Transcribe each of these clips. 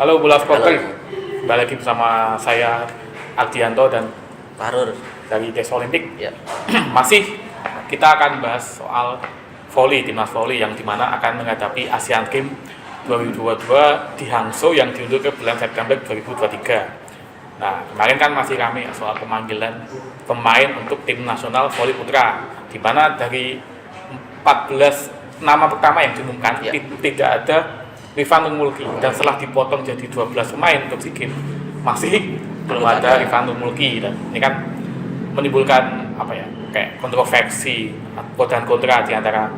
Halo Bola Supporter, Halo. kembali lagi bersama saya Ardianto dan Fahrur. dari Des Olimpik. Ya. Masih kita akan bahas soal voli, timnas voli yang dimana akan menghadapi Asian Games 2022 di Hangzhou yang diundur ke bulan September 2023. Nah, kemarin kan masih rame soal pemanggilan pemain untuk tim nasional voli putra, di mana dari 14 nama pertama yang diumumkan tidak ada Rifan Mulki, dan setelah dipotong jadi 12 pemain untuk SEA Games masih belum ada Rifan Mulki, dan ini kan menimbulkan kayak kontroversi pro dan kontra di antara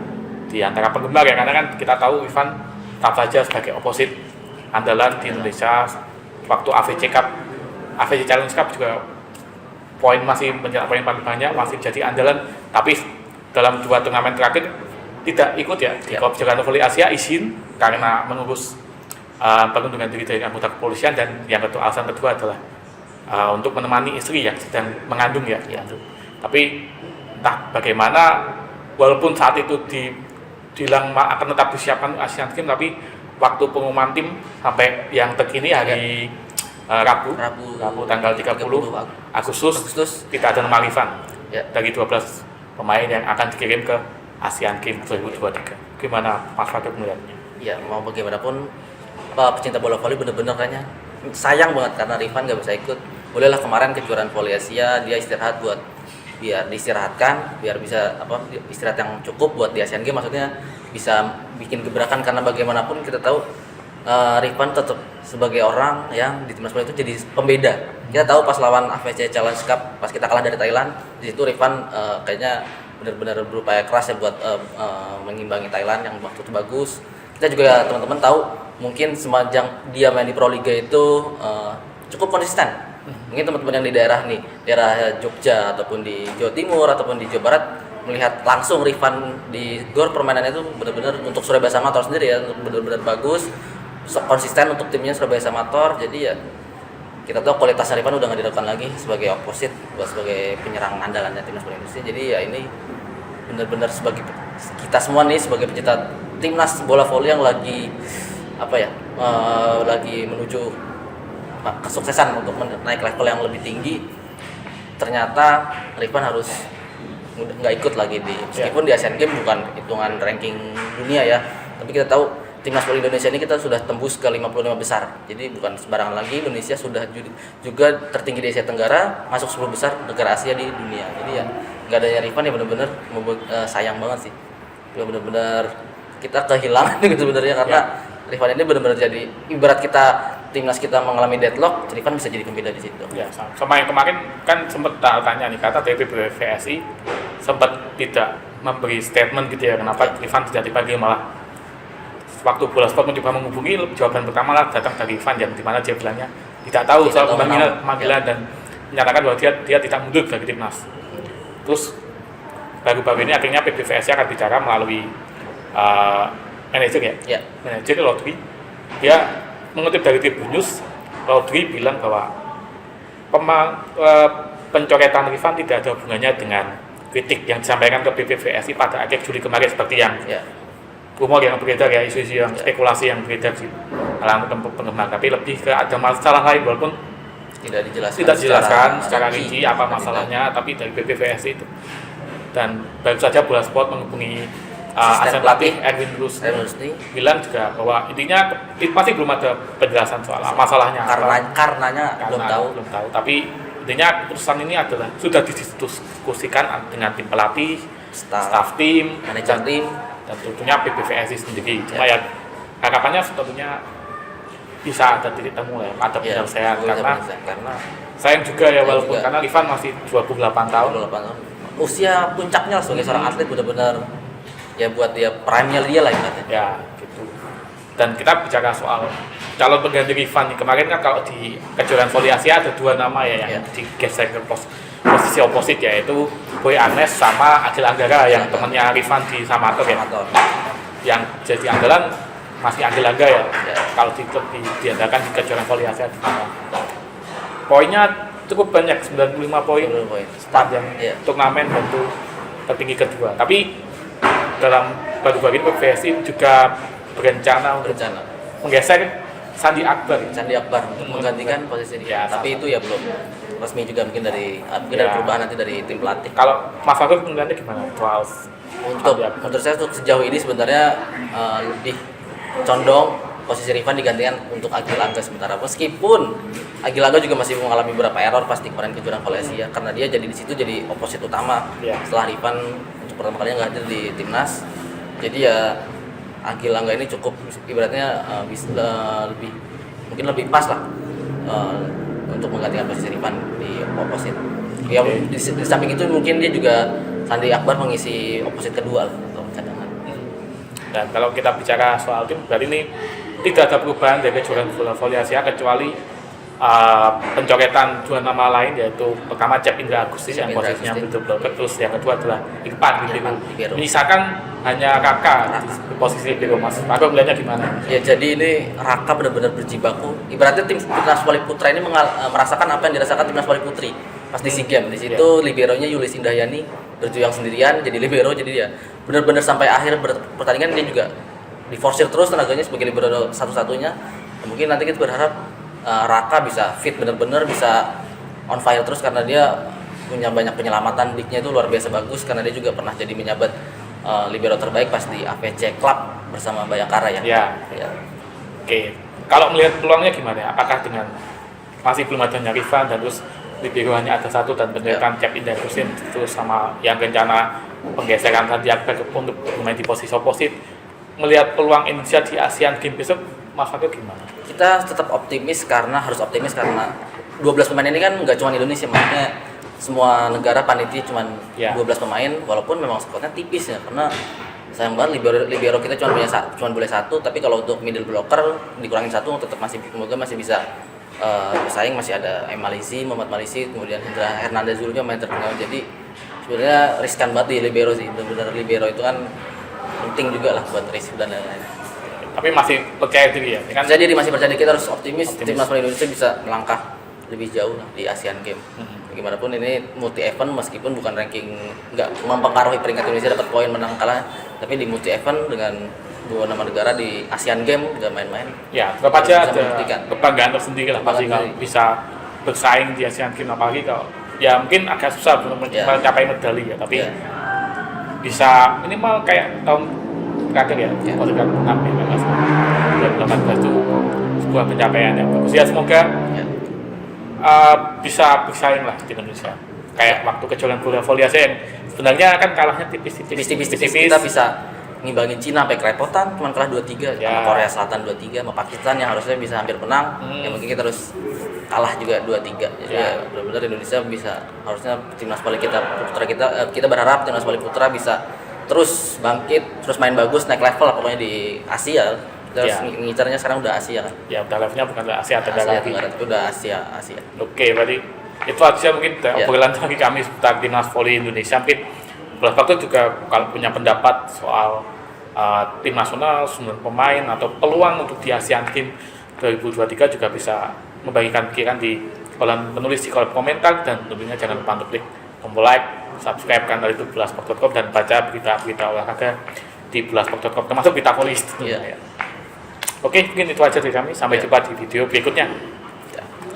penggemar ya, karena kan kita tahu Rifan tetap saja sebagai oposit andalan di Indonesia. Waktu AFC Challenge Cup juga masih mencetak poin paling banyak, masih jadi andalan, tapi dalam 2 turnamen terakhir tidak ikut ya di Jakarta Voli Asia, izin karena mengurus pengunduran diri dari anggota kepolisian, dan alasan kedua adalah untuk menemani istri yang sedang mengandung ya. Tapi entah bagaimana, walaupun saat itu dibilang akan tetap disiapkan Asian Games, tapi waktu pengumuman tim sampai yang terkini hari Rabu tanggal 30 Agustus tidak ada nama Rifan dari 12 pemain yang akan dikirim ke Asian Games 2023. Gimana Mas Fatur melihatnya? Ya, mau bagaimanapun pecinta bola voli bener-bener kayaknya sayang banget karena Rifan nggak bisa ikut. Bolehlah kemarin kejuaraan voli Asia dia istirahat biar diistirahatkan, biar bisa istirahat yang cukup buat di Asian Games, maksudnya bisa bikin gebrakan, karena bagaimanapun kita tahu Rifan tetap sebagai orang yang di timnas voli itu jadi pembeda. Kita tahu pas lawan AFC Challenge Cup, pas kita kalah dari Thailand, di situ Rifan kayaknya benar-benar berupaya keras ya buat mengimbangi Thailand yang waktu itu bagus. Kita juga teman-teman tahu mungkin semenjak dia main di Pro Liga itu cukup konsisten. Mungkin teman-teman yang di daerah Jogja ataupun di Jawa Timur ataupun di Jawa Barat melihat langsung Rifan di gor permainannya itu benar-benar untuk Surabaya Samator sendiri ya, benar-benar bagus, konsisten untuk timnya Surabaya Samator. Jadi ya kita tahu kualitas Rifan udah nggak diragukan lagi sebagai oposit, sebagai penyerang andalannya timnas bola Indonesia. Jadi ya ini benar-benar sebagai kita semua nih sebagai pecinta timnas bola voli yang lagi lagi menuju kesuksesan untuk naik level yang lebih tinggi, ternyata Rifan harus nggak ikut lagi meskipun di Asian Games bukan hitungan ranking dunia ya, tapi kita tahu timnas voli Indonesia ini kita sudah tembus ke 55 besar, jadi bukan sembarangan lagi. Indonesia sudah juga tertinggi di Asia Tenggara, masuk 10 besar negara Asia di dunia. Jadi ya nggak adanya Rifan ya benar-benar sayang banget sih, benar-benar kita kehilangan gitu sebenarnya, karena Rifan ini benar-benar jadi ibarat timnas kita mengalami deadlock, Rifan bisa jadi pembeda di situ. Ya, sama yang kemarin kan sempat tanya nih, kata PBVSI sempat tidak memberi statement gitu ya, kenapa Rifan tidak dipanggil. Malah waktu Bola Sport mencoba menghubungi, jawaban pertama lah datang dari Rifan, yang dimana dia bilangnya tidak tahu soal pemanggilan dan menyatakan bahwa dia tidak mundur dari timnas. Terus baru-baru ini akhirnya PBVSI akan bicara melalui manajer manajer Rodri. Dia mengutip dari Tribun News, Rodri bilang bahwa pencoretan Rifan tidak ada hubungannya dengan kritik yang disampaikan ke PBVSI pada akhir Juli kemarin, seperti yang rumor yang beredar ya, isu-isu yang spekulasi yang beredar di kalangan penggemar. Tapi lebih ke ada masalah lain, walaupun tidak dijelaskan secara rinci apa masalahnya, tapi dari PBVSI itu. Dan baru saja Bola Sport menghubungi asisten pelatih Erwin Rusdi, bilang juga bahwa intinya masih belum ada penjelasan soal masalahnya. Karenanya belum tahu. Tapi intinya keputusan ini adalah sudah didiskusikan dengan tim pelatih, staff tim, manajer tim, dan tentunya PBVSI sendiri. Cuma ya harapannya sebetulnya bisa ada titik temu ya, ada penyelesaian, karena sayang juga ya, walaupun karena Rifan masih 28 tahun. Usia puncaknya sebagai seorang atlet, benar-benar ya buat dia prime-nya dia lah ibaratnya. Ya gitu. Dan kita bicara soal calon pengganti Rifan nih, kemarin kan kalau di kejuaraan voli Asia ada 2 nama ya yang digeser ke posisi oposit, yaitu Boy Anes sama Agil Anggara yang temannya Rifan di Samator ya. Yang jadi andalan masih Agil Anggara ya. Kalau diadakan di kejuaraan voli Asia di sana. Poinnya cukup banyak, 95 poin sepanjang turnamen, tentu tertinggi kedua. Tapi dalam baru-baru ini PBVSI juga berencana untuk menggeser Sandi Akbar. Sandi Akbar untuk menggantikan posisi Rifan. Ya, Tapi itu ya belum resmi juga, mungkin dari dari perubahan nanti dari tim pelatih. Kalau Mas Fakur melihatnya gimana soal Untuk menurut saya untuk sejauh ini sebenarnya lebih condong posisi Rifan digantikan untuk Agil Angga sementara, meskipun Agil Angga juga masih mengalami beberapa error pasti kemarin kejuaraan Valencia karena dia jadi di situ jadi oposit utama setelah Rifan untuk pertama kalinya nggak hadir di timnas. Jadi ya Agil Angga ini cukup ibaratnya bisa mungkin lebih pas lah untuk menggantikan posisi Rifan di oposit. Ya di samping itu mungkin dia juga Sandi Akbar mengisi oposit kedua lah untuk cadangan. Dan kalau kita bicara soal tim, berarti ini tidak ada perubahan dari kejuaraan bola voli Asia kecuali pencoretan dua nama lain, yaitu pertama Cep Indra Agustis yang posisinya betul-betul, terus yang kedua adalah Irfan Libero. Menyisakan hanya Raka di posisi Libero. Mas Fakur melihatnya gimana? Ya jadi ini Raka benar-benar berjibaku. Ibaratnya timnas voli putra ini merasakan apa yang dirasakan timnas voli putri pas di SEA Games. Di situ liberonya Yulis Indahyani berjuang sendirian jadi libero, jadi dia benar-benar sampai akhir pertandingan dia juga diforsir terus tenaganya sebagai libero satu-satunya. Mungkin nanti kita berharap Raka bisa fit benar-benar, bisa on fire terus karena dia punya banyak penyelamatan, bignya itu luar biasa bagus karena dia juga pernah jadi menjabat libero terbaik pas di AVC Club bersama Bayangkara ya. Ya. Oke. Kalau melihat peluangnya gimana? Apakah dengan masih belum adanya Rifan dan terus libero hanya ada satu dan penerikan Cep Indra Agustis terus sama yang rencana penggeseran Sandi Akbar untuk bermain di posisi oposit, melihat peluang Indonesia di ASEAN Games besok, Mas Fakur gimana? Kita tetap optimis karena 12 pemain ini kan nggak cuma Indonesia, maksudnya semua negara panitia cuma 12 pemain walaupun memang skuadnya tipis ya, karena sayang banget libero kita cuma boleh satu, tapi kalau untuk middle blocker dikurangin satu tetap masih bisa bersaing, masih ada Muhammad Malisi, kemudian Hendra Hernandez Zulnya main terkenal. Jadi sebenarnya riskan banget di libero sih, benar-benar libero itu kan penting juga lah buat risk dan lain-lain. Tapi masih percaya diri ya? Jadi masih percaya diri, kita harus optimis. Timnas voli Indonesia bisa melangkah lebih jauh lah di Asian Games. Bagaimanapun ini multi event, meskipun bukan ranking, nggak mempengaruhi peringkat Indonesia dapat poin menang kalah, tapi di multi event dengan 2 nama negara di Asian Games udah main-main. Ya, tetap aja ada kebanggaan tersendiri lah pasti kalau bisa bersaing di Asian Games, apalagi kalau ya mungkin agak susah belum mencapai medali ya, tapi bisa minimal kayak tahun terakhir ya, Portugal 6 ya, 2018 itu sebuah pencapaian yang bagus ya, semoga bisa bersaing lah di Indonesia kayak waktu kejuaraan bola voli Asia yang sebenarnya kan kalahnya tipis-tipis. Kita bisa ngimbangin Cina sampai kerepotan, cuma kalah 2-3 sama Korea Selatan 2-3 sama Pakistan yang harusnya bisa hampir menang, yang mungkin kita harus kalah juga 2-3. Jadi ya benar-benar Indonesia bisa, harusnya timnas voli kita berharap timnas voli putra bisa terus bangkit, terus main bagus, naik level lah pokoknya di Asia. Kita harus ngincarnya sekarang udah Asia kan. Ya udah levelnya bukan Asia Tenggara lagi. Itu udah Asia. Oke, berarti itu aja mungkin obrolan dari kami seputar timnas voli Indonesia. Mungkin Mas Fakur juga kalau punya pendapat soal tim nasional, 9 pemain atau peluang untuk di ASEAN Games 2023 juga bisa membagikan pikiran di kolom penulis di kolom komentar, dan tentunya jangan lupa untuk klik tombol like, subscribe kanal YouTube bolasport.com dan baca berita-berita olahraga di bolasport.com termasuk berita voli. Oke, mungkin itu aja dari kami. Sampai jumpa di video berikutnya.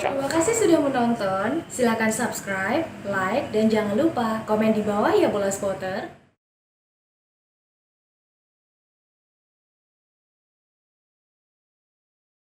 Terima kasih sudah menonton. Silakan subscribe, like, dan jangan lupa komen di bawah ya Bola Spotter.